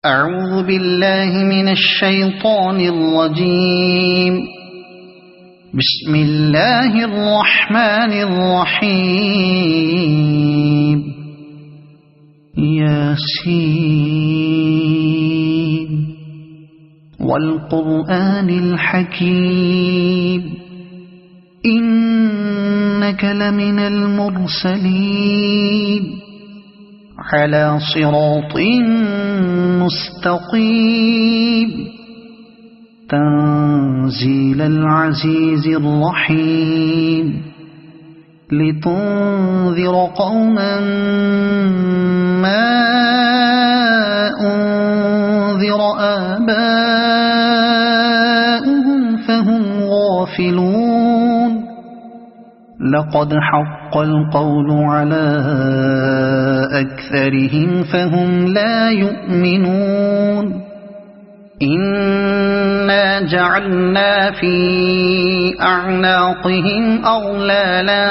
أعوذ بالله من الشيطان الرجيم. بسم الله الرحمن الرحيم. ياسين والقرآن الحكيم إنك لمن المرسلين على صراط مستقيم تنزيل العزيز الرحيم لتنذر قوما ما أنذر آباؤهم فهم غافلون. لقد حق القول على أكثرهم فهم لا يؤمنون. إنا جعلنا في أعناقهم أغلالا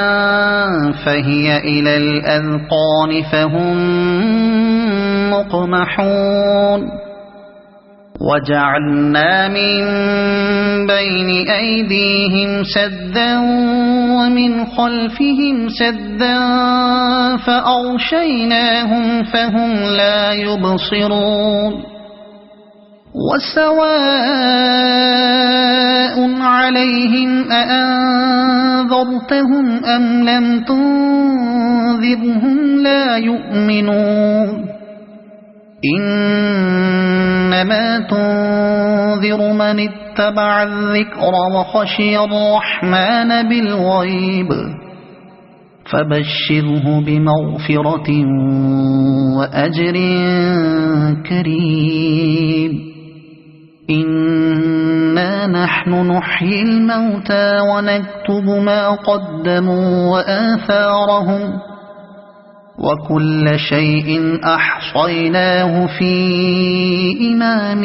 فهي إلى الأذقان فهم مقمحون. وجعلنا من بين أيديهم سدا ومن خلفهم سدا فأغشيناهم فهم لا يبصرون. وسواء عليهم أأنذرتهم أم لم تنذرهم لا يؤمنون. إنما تنذر من اتبع الذكر وخشي الرحمن بالغيب فبشره بمغفرة وأجر كريم. إنا نحن نحيي الموتى ونكتب ما قدموا وآثارهم وكل شيء أحصيناه في إمام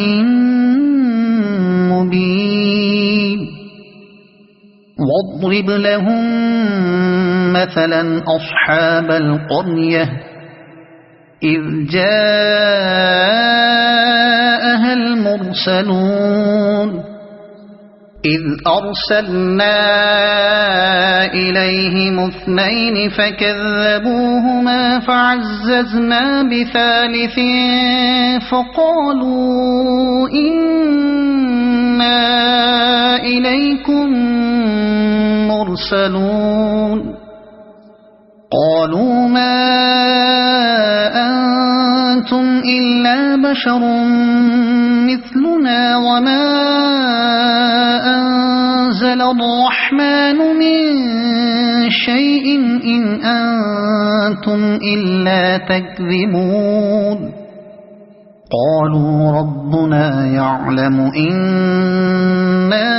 مبين. واضرب لهم مثلا أصحاب القرية إذ جاءها المرسلون إذ أرسلنا إليهم اثنين فكذبوهما فعززنا بثالث فقالوا إنا إليكم مرسلون. قالوا ما أنتم إلا بشر مثلنا وما أنزل الرحمن من شيء إن أنتم إلا تكذبون. قالوا ربنا يعلم إنا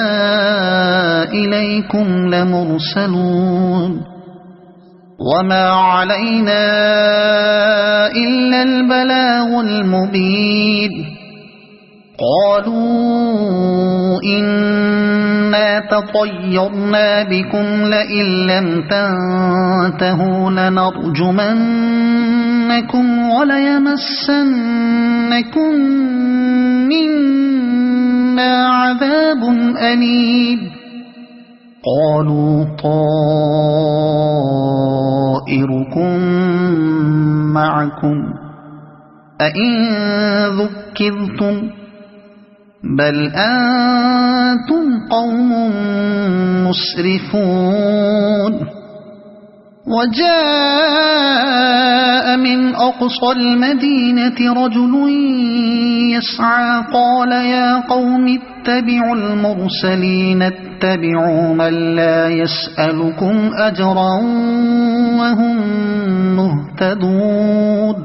إليكم لمرسلون وما علينا إلا البلاغ المبين. قالوا إنا تطيرنا بكم لئن لم تنتهوا لنرجمنكم وليمسنكم منا عذاب أليم. قالوا طائركم معكم أئن ذكرتم بل أنتم قوم مسرفون. وجاء من أقصى المدينة رجل يسعى قال يا قوم اتبعوا المرسلين اتبعوا من لا يسألكم أجرا وهم مهتدون.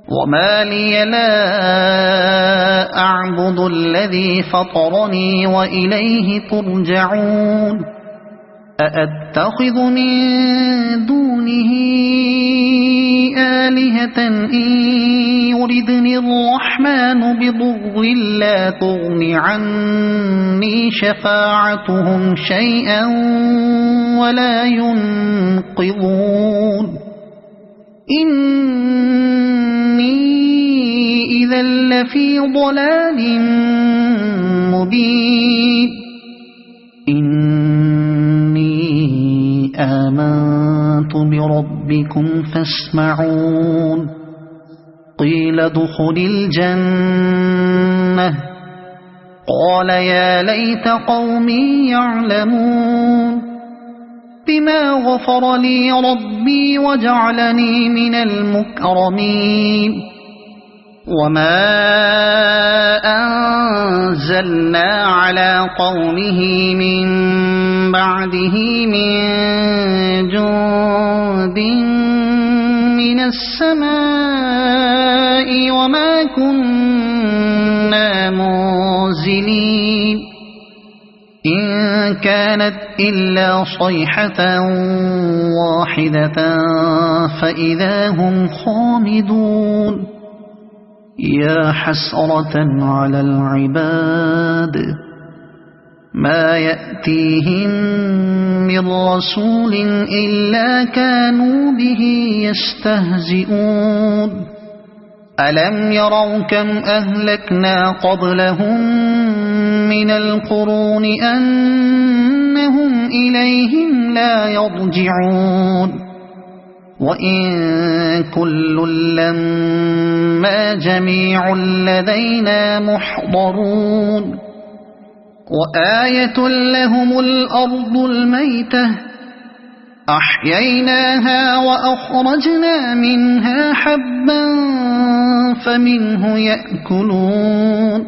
وما لي لا أعبد الذي فطرني وإليه ترجعون. أأتخذ من دونه آلهة إن يردني الرحمن بضر لا تغن عني شفاعتهم شيئا ولا ينقذون. إني إذا لفي ضلال مبين إني آمنت بربكم فاسمعون قيل ادخل الجنة قال يا ليت قومي يعلمون بما غفر لي ربي وجعلني من المكرمين وما أنزلنا على قومه من بعده من جند من السماء وما كنا منزلين إن كانت إلا صيحة واحدة فإذا هم خامدون يا حسرة على العباد ما يأتيهم من رسول إلا كانوا به يستهزئون ألم يروا كم أهلكنا قبلهم من القرون أنهم إليهم لا يرجعون وإن كل لما جميع لدينا محضرون وآية لهم الأرض الميتة أحييناها وأخرجنا منها حبا فمنه يأكلون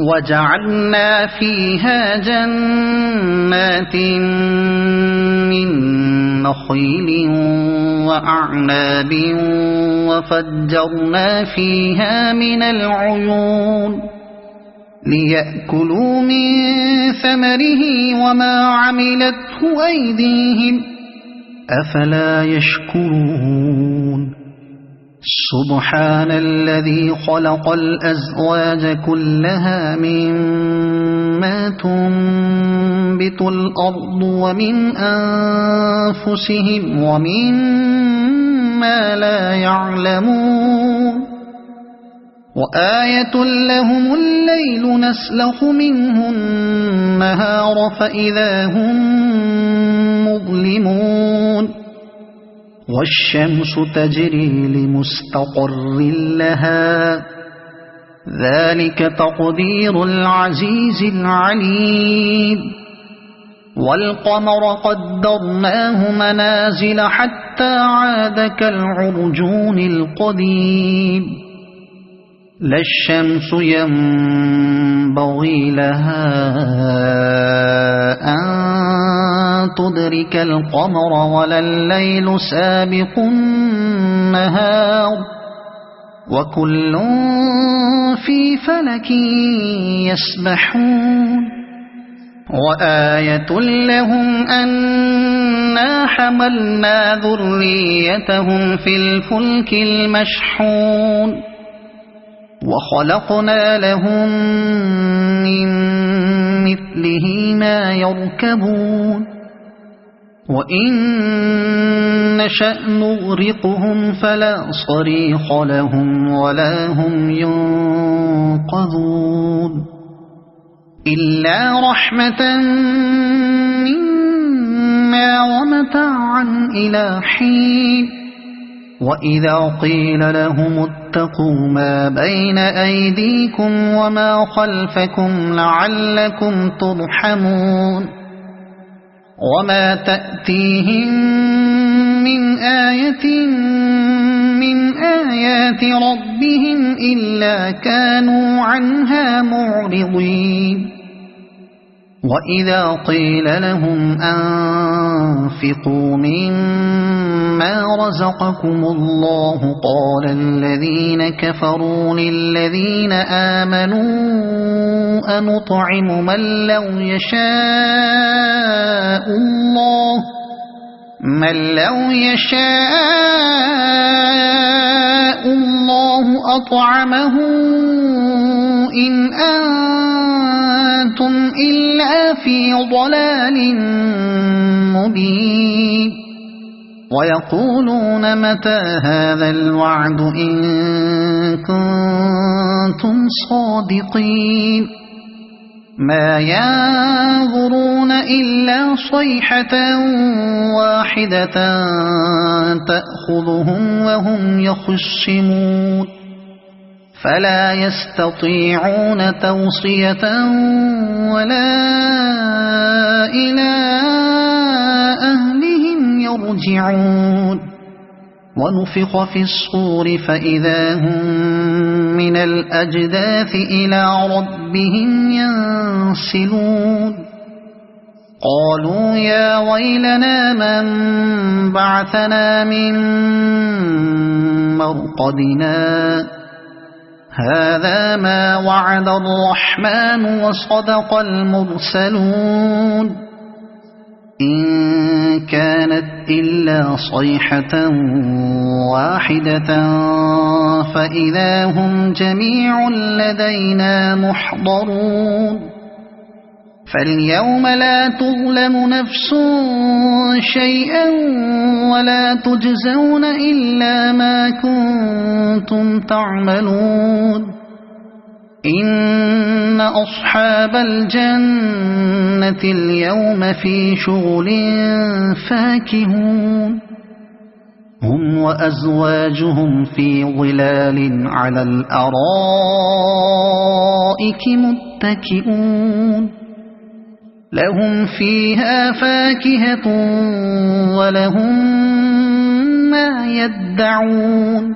وجعلنا فيها جنات من نخيل وأعناب وفجرنا فيها من العيون ليأكلوا من ثمره وما عملته أيديهم أفلا يشكرون سبحان الذي خلق الأزواج كلها مما تنبت الأرض ومن أنفسهم ومما لا يعلمون وآية لهم الليل نسلخ منه النهار فإذا هم مظلمون والشمس تجري لمستقر لها ذلك تقدير العزيز العليم والقمر قدرناه منازل حتى عاد كالعرجون القديم لا الشمس ينبغي لها أن تدرك القمر ولا الليل سابق النهار وكل في فلك يسبحون وآية لهم أنا حملنا ذريتهم في الفلك المشحون وخلقنا لهم من مثله ما يركبون وإن نشأ نغرقهم فلا صريخ لهم ولا هم ينقذون إلا رحمة منا ومتاعا إلى حين وإذا قيل لهم اتقوا ما بين أيديكم وما خلفكم لعلكم ترحمون وما تأتيهم من آية من آيات ربهم إلا كانوا عنها معرضين وإذا قيل لهم أنفقوا مما رزقكم الله قال الذين كفروا للذين آمنوا أنطعم من لو يشاء الله أطعمه إن أنتم إلا في ضلال مبين ويقولون متى هذا الوعد إن كنتم كنتم صادقين ما ينظرون إلا صيحة واحدة تأخذهم وهم يخصمون فلا يستطيعون توصية ولا إلى أهلهم يرجعون ونفخ في الصور فإذا هم من الأجداث إلى ربهم ينسلون قالوا يا ويلنا من بعثنا من مرقدنا هذا ما وعد الرحمن وصدق المرسلون إن كانت إلا صيحة واحدة فإذا هم جميع لدينا محضرون فاليوم لا تظلم نفس شيئا ولا تجزون إلا ما كنتم تعملون إن أصحاب الجنة اليوم في شغل فاكهون هم وأزواجهم في ظلال على الأرائك متكئون لهم فيها فاكهة ولهم ما يدعون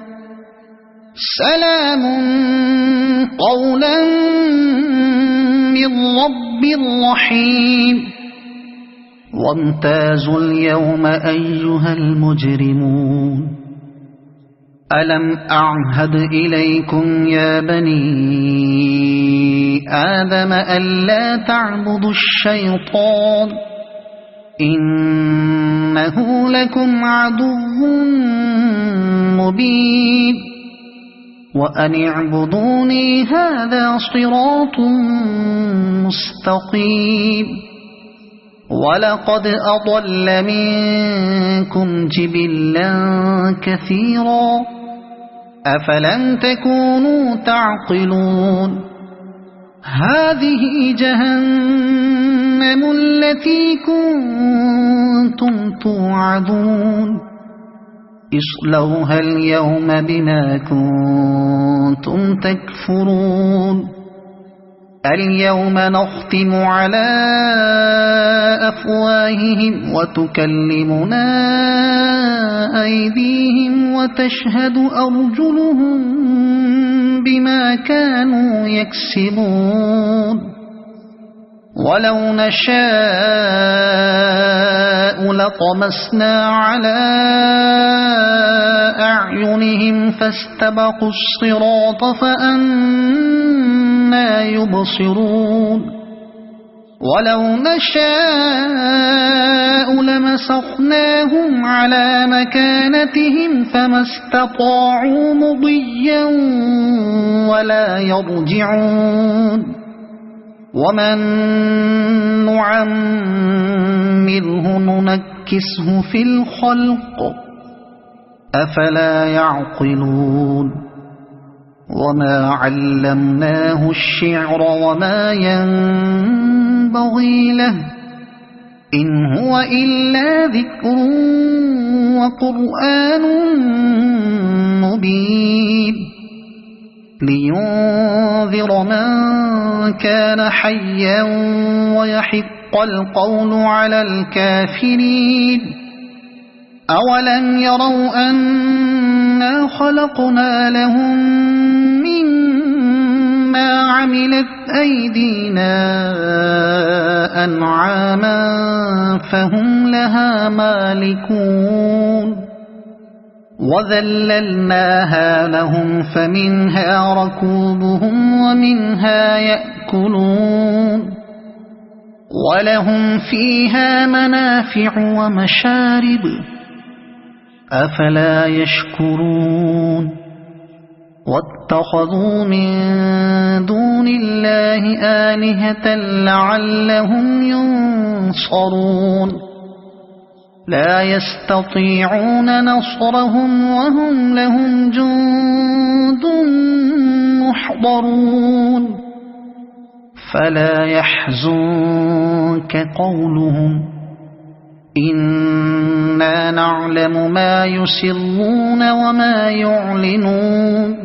سلام قولا من رب رحيم وامتازوا اليوم أيها المجرمون ألم أعهد إليكم يا بني آدم ألا تعبدوا الشيطان إنه لكم عدو مبين وأن اعبدوني هذا صراط مستقيم ولقد أضل منكم جبلا كثيرا أفلم تكونوا تعقلون هذه جهنم التي كنتم توعدون اصلوها اليوم بما كنتم تكفرون اليوم نختم على أفواههم وتكلمنا أيديهم وتشهد أرجلهم بما كانوا يكسبون ولو نشاء لطمسنا على أعينهم فاستبقوا الصراط فأنى يبصرون ولو نشاء لمسخناهم على مكانتهم فما استطاعوا مضيا ولا يرجعون ومن نعمره ننكسه في الخلق أفلا يعقلون وما علمناه الشعر وما ينبغي له إن هو إلا ذكر وقرآن مبين لينذر من كان حيا ويحق القول على الكافرين أولم يروا أنا خلقنا لهم مما عملت أيدينا أنعاما فهم لها مالكون وذللناها لهم فمنها ركوبهم ومنها يأكلون ولهم فيها منافع ومشارب أفلا يشكرون واتخذوا من دون الله آلهة لعلهم ينصرون لا يستطيعون نصرهم وهم لهم جند يحضرون فلا يحزنك قولهم إنا نعلم ما يسرون وما يعلنون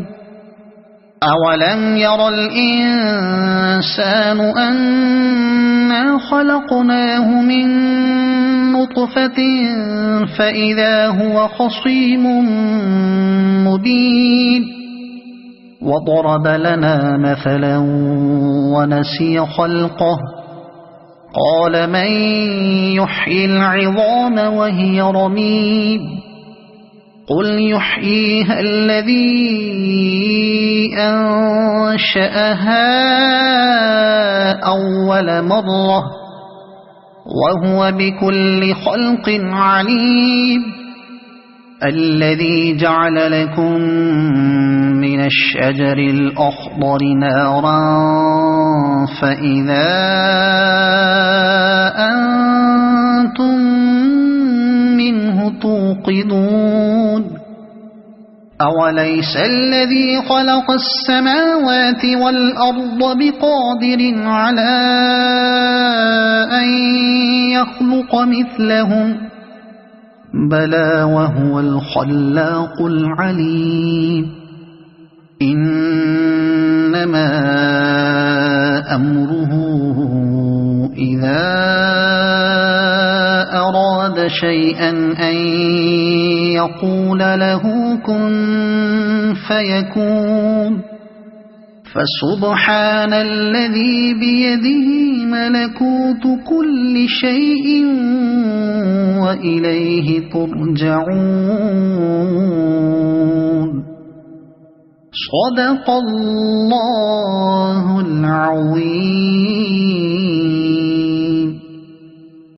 أولم ير الإنسان أنا خلقناه من نطفة فإذا هو خصيم مبين وضرب لنا مثلا ونسي خلقه قال من يحيي العظام وهي رميم قل يحييها الذي أنشأها أول مرة وهو بكل خلق عليم الذي جعل لكم من الشجر الأخضر نارا فإذا أنتم منه توقدون أوليس الذي خلق السماوات والأرض بقادر على أن يخلق مثلهم بلى وهو الخلاق العليم إنما أمره إذا أراد شيئا أن يقول له كن فيكون فسبحان الذي بيده ملكوت كل شيء وإليه ترجعون صدق الله العظيم.